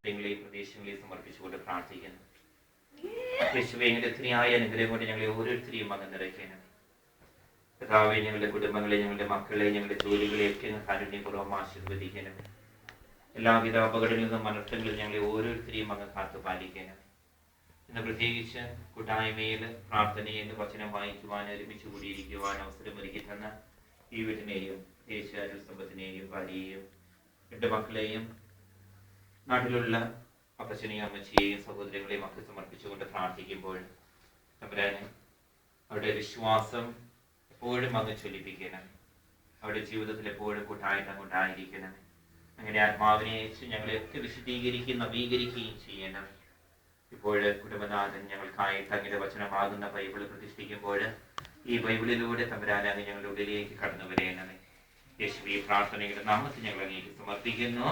നിങ്ങളെയും പ്രദേശങ്ങളെയും സമർപ്പിച്ചുകൊണ്ട് പ്രാർത്ഥിക്കുന്നു. യേശുവേ, ഞങ്ങളുടെ ഒത്തിരിയായ അനുഗ്രഹം കൊണ്ട് ഞങ്ങളെ ഓരോരുത്തരെയും അങ്ങ് നിറയ്ക്കണം. കർത്താവേ, ഞങ്ങളുടെ കുടുംബങ്ങളെ, ഞങ്ങളുടെ മക്കളെ, ഞങ്ങളുടെ ജോലികളെയൊക്കെ കാരുണ്യപൂർവ്വം ആശീർവദിക്കണം. എല്ലാവിധ അപകടങ്ങളിൽ നിന്നും അനർത്ഥങ്ങളിൽ ഞങ്ങളെ ഓരോരുത്തരെയും അങ്ങ് കാത്തു പാലിക്കണം. ഇന്ന് പ്രത്യേകിച്ച് കൂട്ടായ്മയിൽ പ്രാർത്ഥനയിൽ വചനം വായിക്കുവാൻ, ഒരുമിച്ച് കൂടിയിരിക്കുവാൻ അവസരമൊരുക്കി തന്ന ഈ വീട്ടിനെയും ദേശീയ സമ്പത്തിനെയും ഭാര്യയെയും 2 മക്കളെയും നാട്ടിലുള്ള അപ്പച്ചനെയും അമ്മച്ചിയെയും സഹോദരങ്ങളെയും ഒക്കെ സമർപ്പിച്ചുകൊണ്ട് പ്രാർത്ഥിക്കുമ്പോൾ തമ്പുരാനെ അവരുടെ വിശ്വാസം എപ്പോഴും അങ്ങ് ചൊല്ലിപ്പിക്കണം. അവരുടെ ജീവിതത്തിൽ എപ്പോഴും കൂട്ടായിട്ട് അങ്ങോട്ടായിരിക്കണം. അങ്ങനെ ആത്മാവിനെ അയച്ച് ഞങ്ങളെയൊക്കെ വിശദീകരിക്കുകയും നവീകരിക്കുകയും ചെയ്യണം. ഇപ്പോൾ കുടുംബനാഥൻ ഞങ്ങൾക്കായിട്ട് അങ്ങയുടെ വചനമാകുന്ന ബൈബിൾ പ്രതിഷ്ഠിക്കുമ്പോൾ ഈ ബൈബിളിലൂടെ തമ്പുരാനെ അങ്ങ് ഞങ്ങളുടെ ഉള്ളിലേക്ക് കടന്നു വരേണമേ. യേശുവേ, പ്രാർത്ഥനയുടെ നാമത്തിൽ ഞങ്ങൾ അങ്ങേക്ക് സമർപ്പിക്കുന്നു.